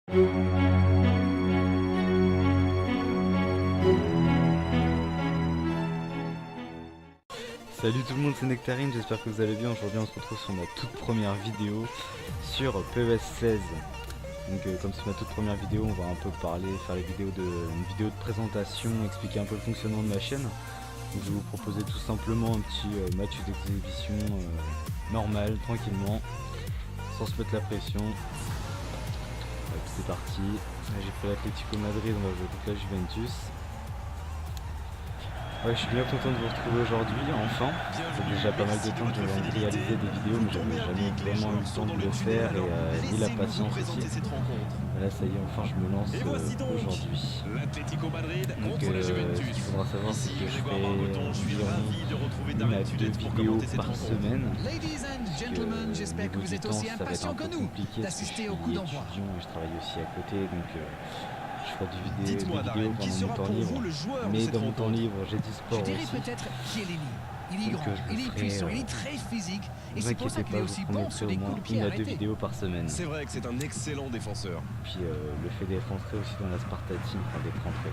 Salut tout le monde, c'est Nectarine, j'espère que vous allez bien. Aujourd'hui on se retrouve sur ma toute première vidéo sur PES 16. Donc comme c'est ma toute première vidéo, on va un peu parler, faire une vidéo de présentation, expliquer un peu le fonctionnement de ma chaîne. Donc je vais vous proposer tout simplement un petit match d'exhibition normal, tranquillement, sans se mettre la pression. C'est parti, j'ai fait l'Atlético Madrid, on va jouer contre la Juventus. Ouais, je suis bien content de vous retrouver aujourd'hui, enfin. Ça fait déjà pas mal de temps que j'avais envie de réaliser des vidéos, mais j'avais jamais vraiment eu le temps de le faire et ni la patience aussi. Là, ça y est, enfin, je me lance aujourd'hui. Donc, ce qu'il faudra savoir, c'est que je fais environ 1 à 2 vidéos par semaine. Niveau du temps, ça va être un peu compliqué parce que je suis étudiant et je travaille aussi à côté, donc je ferai des vidéos pendant mon temps libre, mais dans mon temps libre j'ai du sport aussi. Il est grand, il est puissant, il est très physique, et c'est pour ça qu'il est aussi bon sur les coups de pied arrêtés. 1 à 2 vidéos par semaine. C'est vrai que c'est un excellent défenseur. Puis le fait d'être entré aussi dans la Sparta Team, enfin d'être rentré,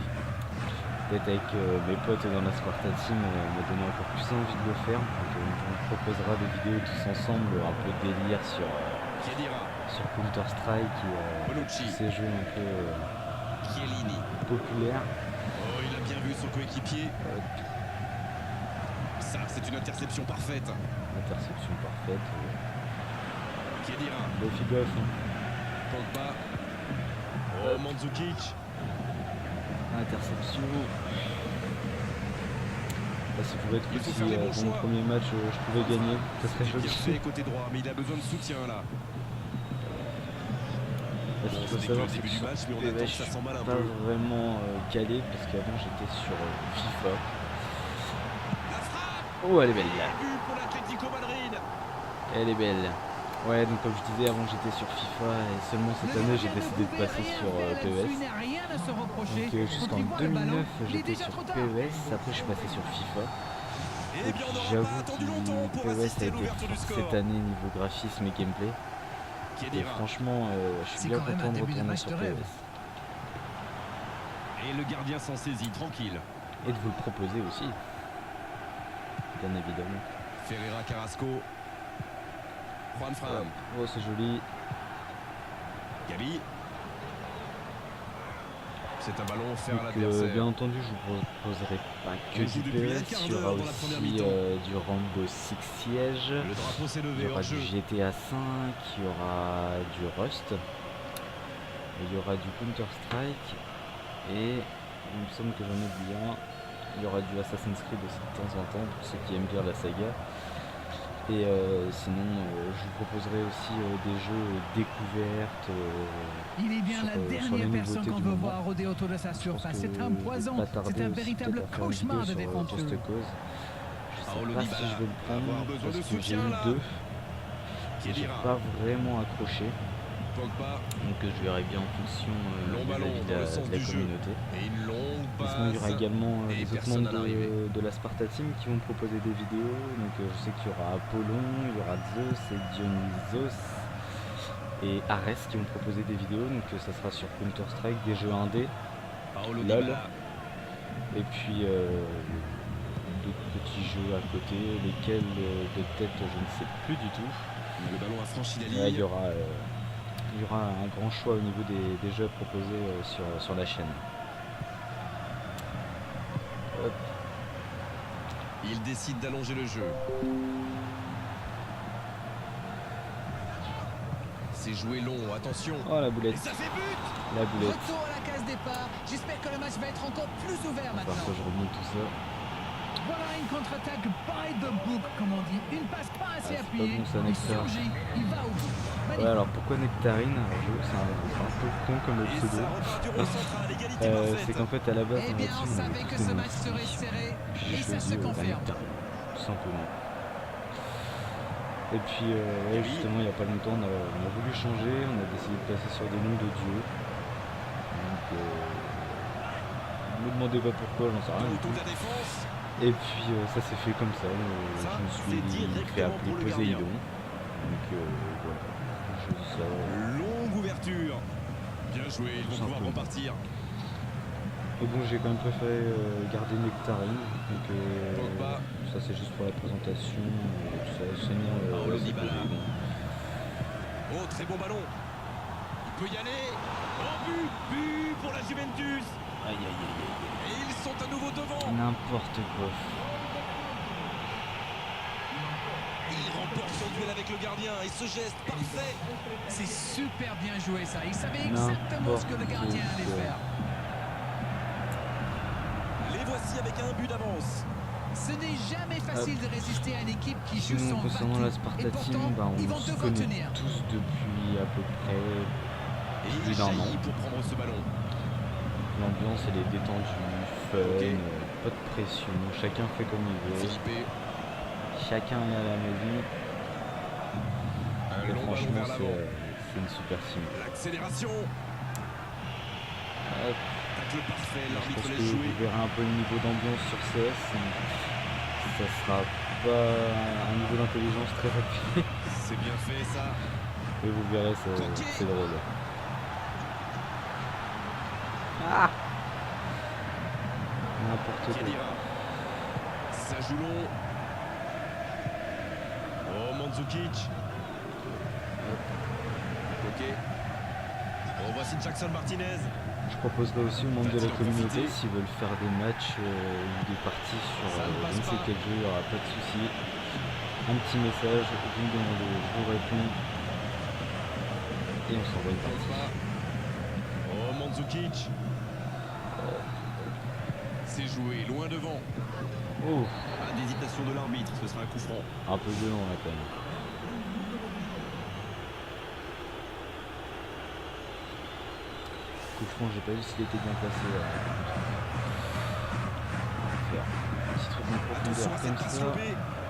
d'être avec mes potes dans la Sparta Team m'a donné encore plus envie de le faire. Donc on vous proposera des vidéos tous ensemble, un peu délire sur Counter Strike et ces jeux un peu populaire. Oh, il a bien vu son coéquipier. Ça, c'est une interception parfaite. Interception parfaite. Khedira. Buffy Buff. Pogba. Oh, Mandzukic. Interception. Là, ça pouvait être cool si dans mon premier match je pouvais gagner. Ça serait joli. Il fait côté droit, mais il a besoin de soutien là. Ce qu'il faut savoir, c'est que sur PES, je suis pas vraiment calé parce qu'avant j'étais sur FIFA. Oh, elle est belle là. Elle est belle. Ouais, donc comme je disais, avant j'étais sur FIFA et seulement cette année j'ai décidé de passer sur PES. Donc jusqu'en 2009 j'étais sur PES, après je suis passé sur FIFA. Et puis j'avoue que PES a été fort cette année niveau graphisme et gameplay. Et franchement, je suis bien content de retourner sur PES. Et le gardien s'en saisit, tranquille. Et de vous le proposer aussi. Bien évidemment. Ferreira Carrasco. Juan Fran. Oh, c'est joli. Gabi. C'est un ballon offert à l'adversaire. Bien entendu, je vous proposerai pas que du PES, il y aura aussi du Rainbow Six Siege, il y aura du GTA 5, il y aura du Rust, il y aura du Counter Strike et il me semble que j'en oublie un, il y aura du Assassin's Creed aussi de temps en temps pour ceux qui aiment bien la saga. Et sinon, je vous proposerai aussi des jeux découvertes. Il est bien la dernière personne qu'on veut voir rôder autour de sa surface. C'est un poison, c'est un véritable cauchemar de défenseur. Je sais pas si je vais le prendre parce que j'ai eu 2. J'ai pas vraiment accroché. Donc je verrai bien en fonction de l'avis de la communauté. Sinon il y aura également les autres membres de la Sparta Team qui vont proposer des vidéos. Donc je sais qu'il y aura Apollon, il y aura Zeus et Dionysos et Ares qui vont proposer des vidéos. Donc ça sera sur Counter Strike, des jeux indés, LOL, et puis d'autres petits jeux à côté, lesquels de tête je ne sais plus du tout. Le ballon a franchi la ligne. Il y aura un grand choix au niveau des jeux proposés sur la chaîne. Hop. Il décide d'allonger le jeu. C'est joué long, attention. Oh la boulette. Et ça fait but. La boulette. Retour à la case départ. J'espère que le match va être encore plus ouvert maintenant. Parfois je remonte tout ça. Voilà une contre-attaque by the book, comme on dit. Une passe pas assez appuyée. Pas bon, ça, Nectar. Il va au bout. Ouais, alors pourquoi Nectarine? C'est un peu con comme pseudo. C'est qu'en fait à la base eh bien, on savait que ce match serait serré et ça se confirme. Tout simplement. Et puis ouais, justement il n'y a pas longtemps on a voulu changer, on a décidé de passer sur des noms de dieu. Donc ne me demandez pas pourquoi, j'en sais rien. Et puis ça s'est fait comme ça, je me suis fait appeler Poséidon. Donc voilà, je dis ça. Longue ouverture. Bien joué, ils vont pouvoir repartir. Mais bon, j'ai quand même préféré garder Nectarine, donc ça c'est juste pour la présentation, sinon c'est pas bon. Oh, très bon ballon. Il peut y aller. Oh, but pour la Juventus. Aïe aïe aïe aïe. Et ils sont à nouveau devant. N'importe quoi. Il remporte son duel avec le gardien et ce geste parfait. C'est super bien joué ça. Il savait exactement ce que le gardien allait faire. Les voici avec un but d'avance. Ce n'est jamais facile de résister à une équipe qui joue sans battu. Concernant la Sparta Team, ils vont se devoir connaît tenir. tous depuis à peu près plus d'un an. Pour prendre ce ballon. L'ambiance elle est détendue, fun, pas de pression, chacun fait comme il veut. Chacun est à la maison. Et franchement c'est une super team. L'accélération. Le parfait, je pense que vous verrez un peu le niveau d'ambiance sur CS. Ça sera pas un niveau d'intelligence très appuyé. C'est bien fait ça. Et vous verrez, c'est drôle. Ah, n'importe quoi. Ça joue long. Oh, Mandzukic. Ok. Oh, voici Jackson Martinez. Je proposerai aussi aux membres de la communauté s'ils veulent faire des matchs ou des parties sur je ne sais quel jeu, il n'y aura pas de souci. Un petit message, vous me demandez, je vous réponds et on s'envoie une partie. Oh, Mandzukic. C'est joué, loin devant. Oh. Pas d'hésitation de l'arbitre, ce sera un coup franc. Un peu violent là quand même. Franchement, j'ai pas vu s'il était bien placé. Un petit truc en profondeur comme ça.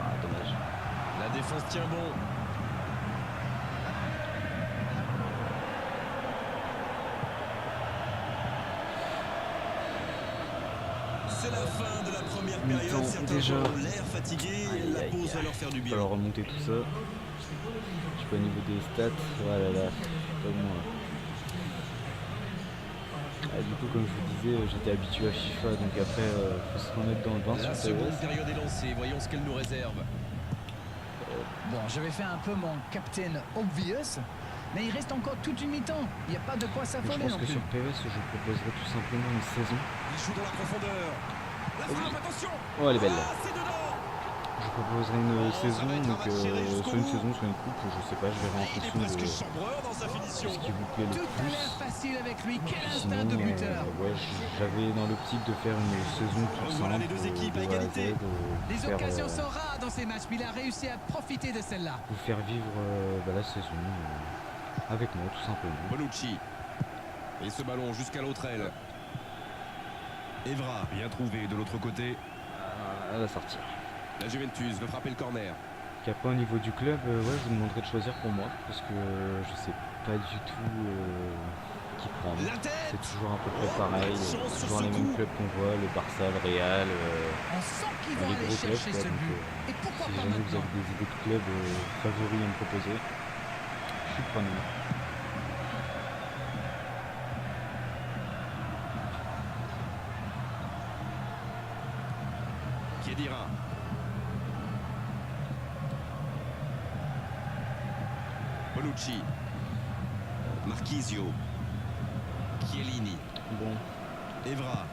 Ah, dommage. La défense tient bon. C'est la fin de la première période. Certains déjà ont l'air fatigués. La pause va leur faire du bien. Il va falloir remonter tout ça. Je suis pas au niveau des stats. Voilà, là, pas moi. Du coup, comme je vous disais, j'étais habitué à FIFA, donc après, faut se remettre dans le bain. La seconde période est lancée, voyons ce qu'elle nous réserve. Bon, j'avais fait un peu mon Captain Obvious, mais il reste encore toute une mi-temps. Il n'y a pas de quoi s'affoler non plus. Je pense que sur PES, je proposerais tout simplement une saison. Il joue dans la profondeur. La frappe, attention. Oh, elle est belle. C'est dedans. Je proposerai une saison, donc soit une saison, soit une coupe, je sais pas, je verrai en fonction de ce qui vous plaît le plus. Tout a l'air facile avec lui, quel instinct de buteur. Ouais, j'avais dans l'optique de faire une saison toute simple. Les deux équipes à égalité. Les occasions sont rares dans ces matchs, mais il a réussi à profiter de celle-là. Vous faire vivre la saison avec moi, tout simplement. Bonucci. Et ce ballon jusqu'à l'autre aile. Evra, bien trouvé de l'autre côté. Elle va sortir. La Juventus veut frapper le corner. Capin au niveau du club, ouais, je vous demanderai de choisir pour moi parce que je sais pas du tout qui prendre. C'est toujours à peu près pareil, toujours les mêmes clubs qu'on voit, le Barça, le Real, les gros clubs. Quoi, donc, si jamais vous avez des idées de clubs favoris à me proposer, je suis preneur. Khedira. Bonucci. Marchisio. Chiellini. Bon. Evra.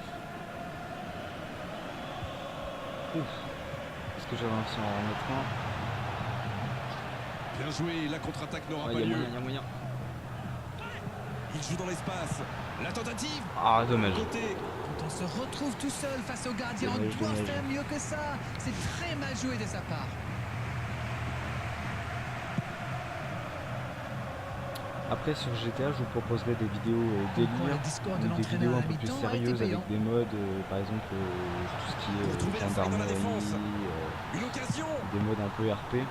Est-ce que j'ai réussi à en remettre un? Bien joué, la contre-attaque n'aura pas lieu. Il y a moyen. Il joue dans l'espace. La tentative. Ah, dommage. Quand on se retrouve tout seul face au gardien, on doit faire mieux que ça. C'est très mal joué de sa part. Après sur GTA je vous proposerai des vidéos délire, des vidéos un peu plus sérieuses avec des modes, par exemple tout ce qui est gendarmerie, des modes un peu RP.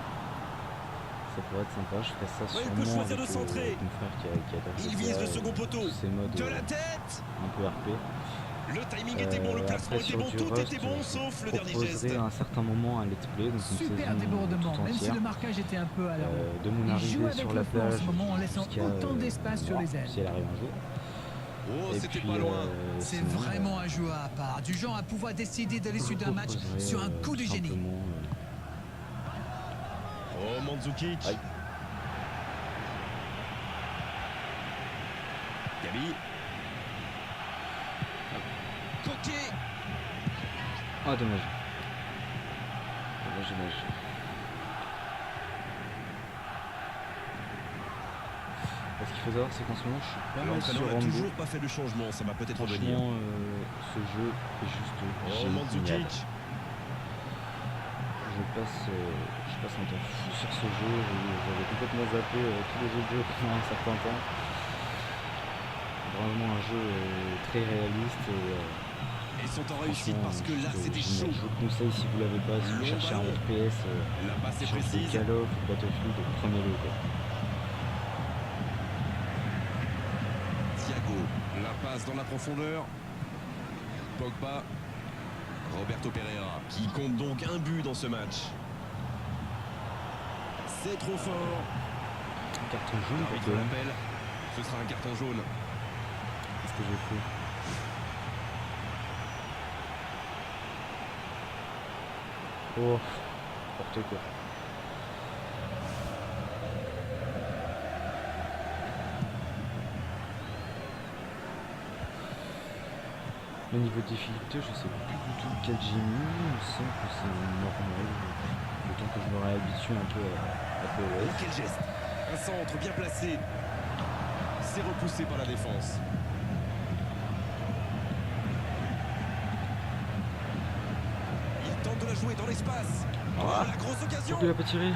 Ça pourrait être sympa, je ferai ça sûrement avec mon frère qui adore il vise le second poteau. tous ces modes de la tête. un peu RP. Le timing était bon, le placement était bon, tout était bon sauf le dernier geste. Je proposerai à un certain moment un let's play, donc une super saison débordement, tout même si entière, le marquage était un peu à l'heure. de mon arrivée sur la plage en laissant autant d'espace sur les ailes. Si elle arrive un jour. Oh, Et c'était puis, pas loin. C'est vraiment un joueur à part, du genre à pouvoir décider de l'issue d'un match sur un coup de génie. Oh, Mandzukic. Aïe. Gabi. Coquet. Ah, dommage. Dommage. Ce qu'il faut savoir, c'est qu'en ce moment, je suis pas mal sur L'entraîneur n'a Rambo. toujours pas fait de changement, ça va peut-être revenir. Franchement, ce jeu est juste Oh, génial. Mandzukic. Je passe un temps fou sur ce jeu. J'avais complètement zappé tous les autres jeux pendant un certain temps. Vraiment un jeu très réaliste. Ils sont en réussite parce que là, c'était chaud. Je vous le conseille si vous l'avez pas, si vous cherchez un FPS La passe est sur précise. Call of ou Battlefield, prenez-le quoi. Thiago, la passe dans la profondeur. Pogba. Roberto Pereira, qui compte donc un but dans ce match. C'est trop fort. Un carton jaune, L'arbitre l'appelle. Ce sera un carton jaune. qu'est-ce que j'ai fait? Oh, n'importe quoi. Au niveau de difficulté, je sais plus du tout quel j'ai mis. Il me semble que c'est normal. Le temps que je me réhabitue un peu à Oh, POS. quel geste. Un centre bien placé. C'est repoussé par la défense. Il tente de la jouer dans l'espace. Oh, Ah. la grosse occasion. Pourquoi il a pas tiré?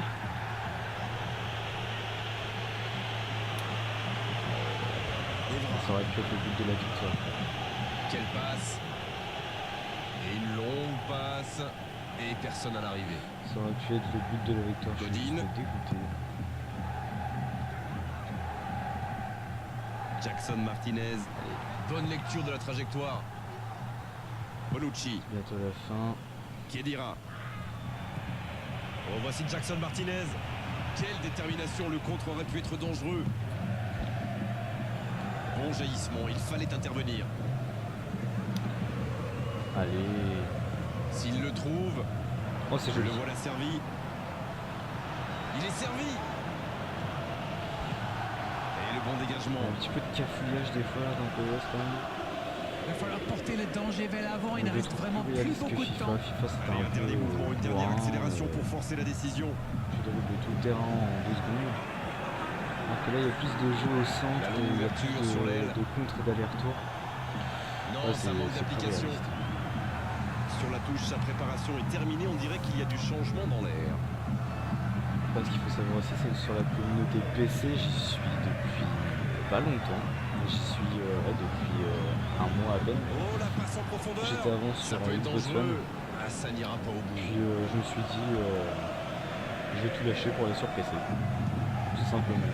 Ça aurait pu être le but de la victoire. Quelle passe. Et une longue passe. Et personne à l'arrivée. Ça aurait pu être le but de la victoire. Je suis Godin. juste dégoûté. Jackson Martinez. Bonne lecture de la trajectoire. Bonucci. Bientôt la fin. Khedira. Oh, voici Jackson Martinez. Quelle détermination, le contre aurait pu être dangereux. Bon jaillissement, il fallait intervenir. Allez. S'il le trouve, Oh, c'est je joli. le voilà servi. Il est servi. Et le bon dégagement. Un petit peu de cafouillage des fois dans POS quand même. Il va falloir porter le danger vers l'avant, il ne Je reste trouve vraiment plus plus réaliste que beaucoup de temps. FIFA, c'était Allez, un un dernier peu mouvement, une dernière bourrin, accélération pour forcer la décision. Tu développes tout le terrain en 2 secondes. Alors que là, il y a plus de jeu au centre, La et longue il y a plus ouverture sur l'aile. de contre et d'aller-retour. Non, Ouais, ça manque c'est plus d'application. réaliste. Sur la touche, sa préparation est terminée. On dirait qu'il y a du changement dans l'air. Ce qu'il faut savoir aussi, c'est que sur la communauté PC, j'y suis depuis pas longtemps. J'y suis depuis un mois à peine. Oh, la passe en profondeur. J'étais avant Ça sur peut être Xbox One. dangereux. Ah, ça n'ira pas au bout. Puis je me suis dit, je vais tout lâcher pour aller sur PC. Tout simplement.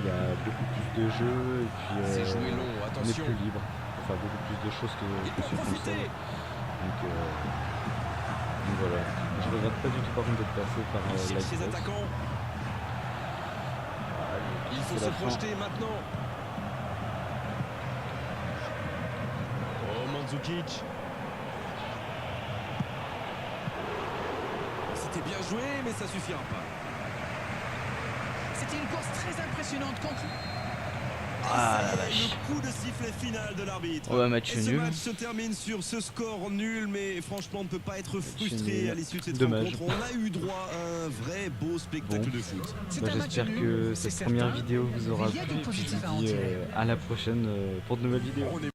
Il y a beaucoup plus de jeux et puis C'est joué long, on est attention. plus libre. Enfin, beaucoup plus de choses que Il peut sur profiter. console. Donc voilà. Je regrette pas du tout par contre d'être passé par Il la cherche ses Xbox. attaquants. Il faut C'est se la fin. projeter maintenant. Oh, Mandzukic. C'était bien joué, mais ça suffira pas. C'était une course très impressionnante contre... Ah la C'est vache. le coup de sifflet final de l'arbitre. Ouais, match Et ce nul. match se termine sur ce score nul, mais franchement, on ne peut pas être frustré nul. à l'issue de cette Dommage. rencontre. On a eu droit à un vrai beau spectacle Bon. de foot. C'est Bah, un match j'espère nul, que c'est cette première certain, vidéo vous aura mais il y a plu du et puis je positif à en vous dis tirer. à la prochaine pour de nouvelles vidéos. On est